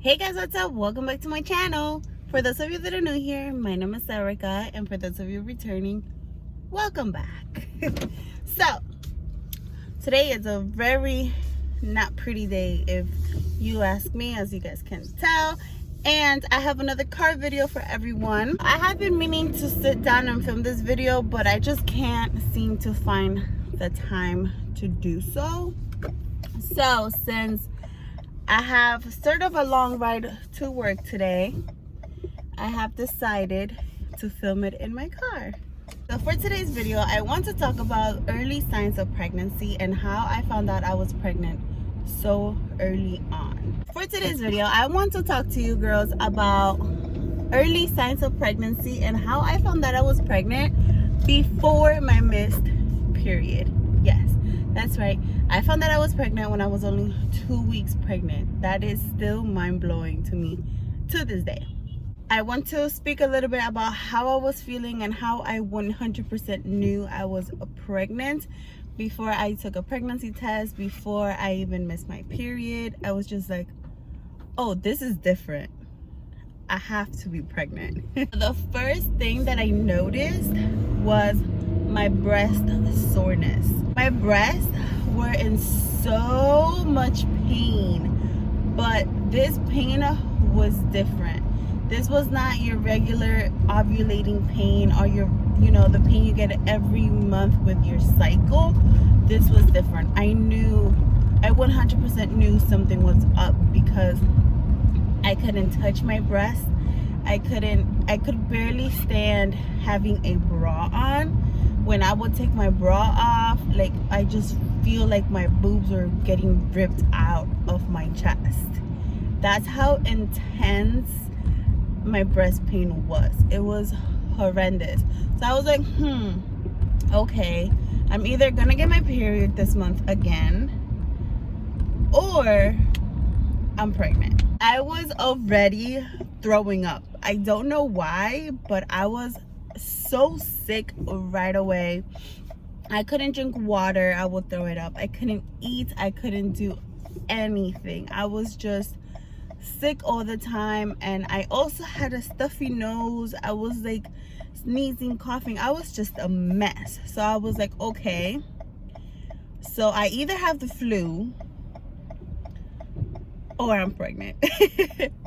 Hey guys, what's up? Welcome back to my channel. For those of you that are new here, my name is Erica, and for those of you returning, welcome back. So today is a very not pretty day if you ask me, as you guys can tell, and I have another car video for everyone. I have been meaning to sit down and film this video, but I just can't seem to find the time to do so. So since I have sort of a long ride to work today, I have decided to film it in my car. So for today's video, I want to talk about early signs of pregnancy and how I found out I was pregnant so early on. For today's video, I want to talk to you girls about early signs of pregnancy and how I found out I was pregnant before my missed period. Yes, that's right. I found that I was pregnant when I was only 2 weeks pregnant. That is still mind-blowing to me to this day. I want to speak a little bit about how I was feeling and how I 100% knew I was pregnant before I took a pregnancy test, before I even missed my period. I was just like, oh, this is different. I have to be pregnant. The first thing that I noticed was my breast soreness. My breasts were in so much pain, but this pain was different. This was not your regular ovulating pain or the pain you get every month with your cycle. This was different. I 100% knew something was up because I couldn't touch my breast. I could barely stand having a bra on. When I would take my bra off, like, I just feel like my boobs were getting ripped out of my chest. That's how intense my breast pain was. It was horrendous. So I was like, okay, I'm either gonna get my period this month again or I'm pregnant. I was already throwing up. I don't know why, but I was so sick right away. I couldn't drink water. I would throw it up. I couldn't eat. I couldn't do anything. I was just sick all the time, and I also had a stuffy nose. I was like sneezing, coughing. I was just a mess. So I was like, okay, so I either have the flu or I'm pregnant.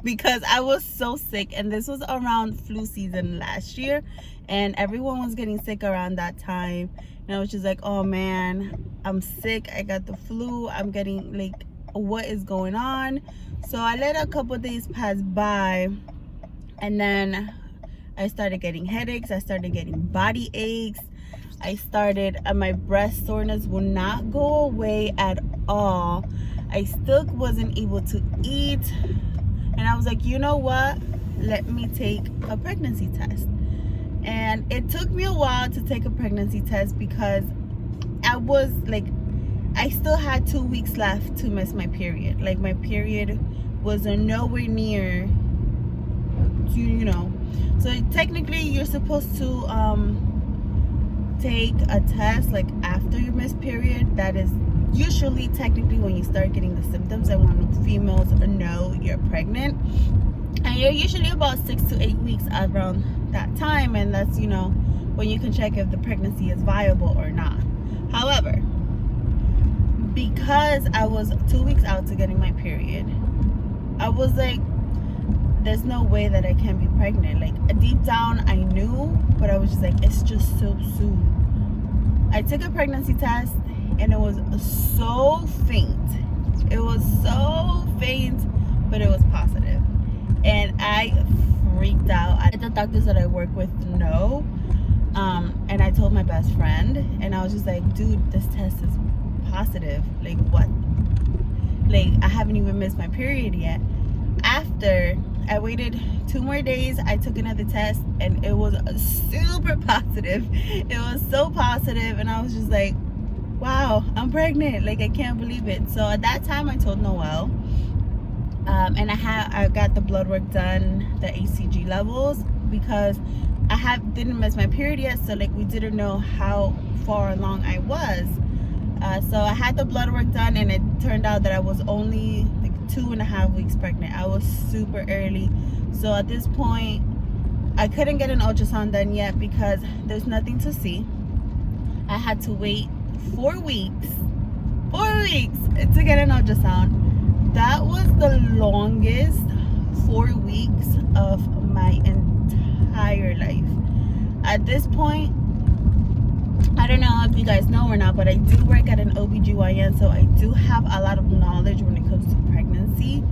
Because I was so sick, and this was around flu season last year, and everyone was getting sick around that time, and I was just like, oh man, I'm sick, I got the flu, I'm getting, like, what is going on? So I let a couple days pass by, and then I started getting headaches, I started getting body aches, my breast soreness would not go away at all. I still wasn't able to eat, and I was like, you know what, let me take a pregnancy test. And it took me a while to take a pregnancy test because I still had 2 weeks left to miss my period. Like, my period was nowhere near to, so technically you're supposed to take a test like after your missed period. That is usually technically when you start getting the symptoms and when females know you're pregnant, and you're usually about 6 to 8 weeks around that time, and that's when you can check if the pregnancy is viable or not. However, because I was 2 weeks out to getting my period, I was like, there's no way that I can be pregnant. Like, deep down I knew, but I was just like, it's just so soon. I took a pregnancy test, and it was so faint. It was so faint, but it was positive. And I freaked out. The doctors that I work with know. And I told my best friend, and I was just like, dude, this test is positive. Like, what? Like, I haven't even missed my period yet. After I waited 2 more days, I took another test, and it was super positive. It was so positive, and I was just like, wow, I'm pregnant. Like, I can't believe it. So at that time I told Noel, and I got the blood work done, the HCG levels, because I didn't miss my period yet, so like we didn't know how far along I was. So I had the blood work done, and it turned out that I was only like 2.5 weeks pregnant. I was super early. So at this point, I couldn't get an ultrasound done yet because there's nothing to see. I had to wait 4 weeks to get an ultrasound. That was the longest 4 weeks of my entire life. At this point, I don't know if you guys know or not, but I do work at an OBGYN, so I do have a lot of knowledge when it comes to pregnancy.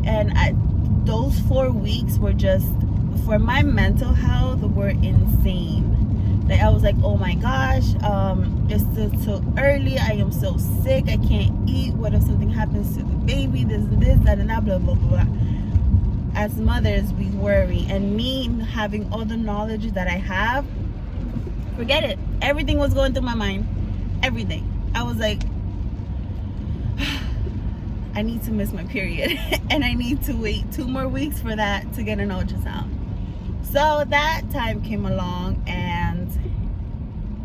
And those 4 weeks were just, for my mental health, were insane. Like, I was like, oh my gosh, it's still so early, I am so sick, I can't eat, what if something happens to the baby, this, that, and that, blah, blah, blah. As mothers, we worry, and me having all the knowledge that I have, forget it. Everything was going through my mind. Everything. I was like, I need to miss my period and I need to wait 2 more weeks for that to get an ultrasound. So that time came along and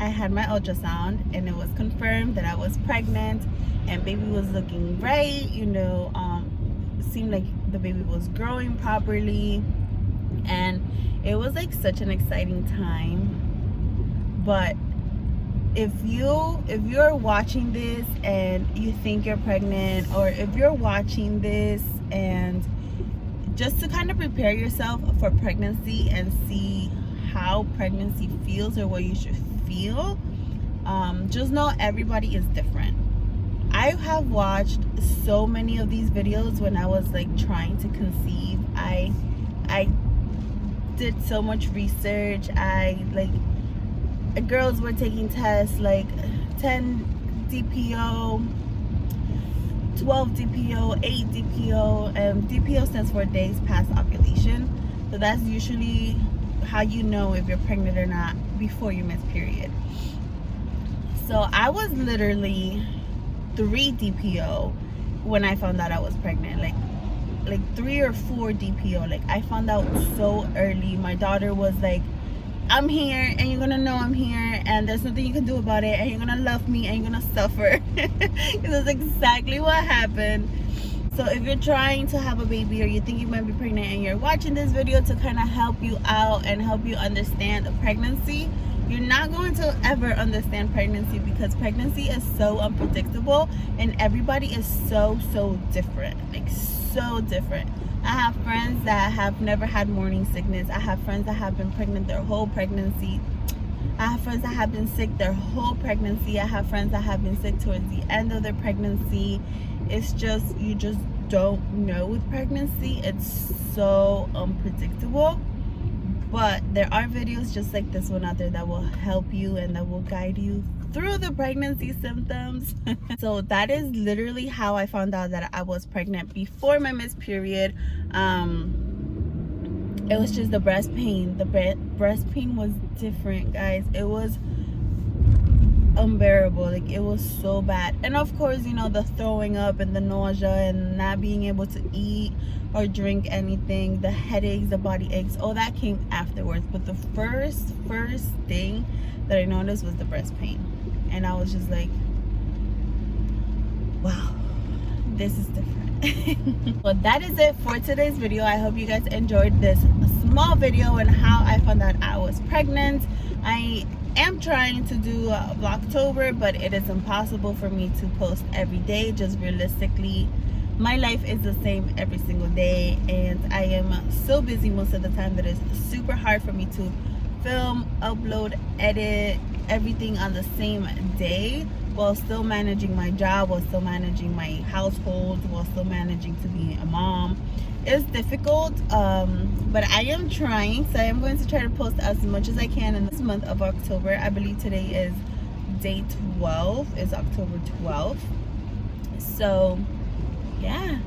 I had my ultrasound and it was confirmed that I was pregnant and baby was looking right, you know, it seemed like the baby was growing properly, and it was like such an exciting time. But if you're watching this and you think you're pregnant, or if you're watching this and just to kind of prepare yourself for pregnancy and see how pregnancy feels or what you should feel, just know everybody is different. I have watched so many of these videos when I was like trying to conceive. I did so much research. Girls were taking tests like 10 DPO, 12 DPO, 8 DPO, and DPO stands for days past ovulation. So that's usually how you know if you're pregnant or not before your missed period. So I was literally 3 DPO when I found out I was pregnant, like 3 or 4 DPO. Like, I found out so early. My daughter was like, I'm here and you're gonna know I'm here and there's nothing you can do about it and you're gonna love me and you're gonna suffer. That's exactly what happened. So if you're trying to have a baby or you think you might be pregnant and you're watching this video to kind of help you out and help you understand the pregnancy, you're not going to ever understand pregnancy because pregnancy is so unpredictable and everybody is so different, like so different. I have friends that have never had morning sickness. I have friends that have been pregnant their whole pregnancy. I have friends that have been sick their whole pregnancy. I have friends that have been sick towards the end of their pregnancy. It's just, you just don't know with pregnancy. It's so unpredictable. But there are videos just like this one out there that will help you and that will guide you through the pregnancy symptoms. So that is literally how I found out that I was pregnant before my missed period. It was just the breast pain. The breast pain was different, guys. It was unbearable. Like, it was so bad. And of course, you know, the throwing up and the nausea and not being able to eat or drink anything, the headaches, the body aches, all that came afterwards. But the first thing that I noticed was the breast pain. And I was just like, wow, this is different. Well, that is it for today's video. I hope you guys enjoyed this small video on how I found out I was pregnant. I am trying to do Vlogtober, but it is impossible for me to post every day. Just realistically, my life is the same every single day, and I am so busy most of the time that it's super hard for me to film, upload, edit everything on the same day while still managing my job, while still managing my household, while still managing to be a mom. It's difficult, but I am trying. So I am going to try to post as much as I can in this month of October. I believe today is day 12, is October 12th. So yeah,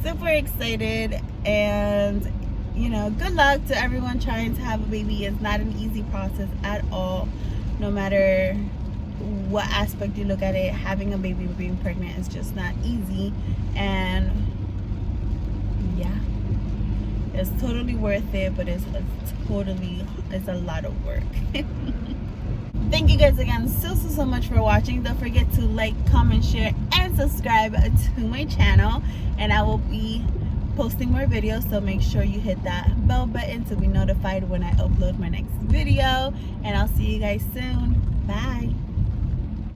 super excited, and you know, good luck to everyone trying to have a baby. It's not an easy process at all. No matter what aspect you look at it, having a baby, being pregnant is just not easy. And yeah, it's totally worth it, but it's a lot of work. Thank you guys again so much for watching. Don't forget to like, comment, share, and subscribe to my channel. And I will be posting more videos, so make sure you hit that bell button to be notified when I upload my next video. And I'll see you guys soon. Bye.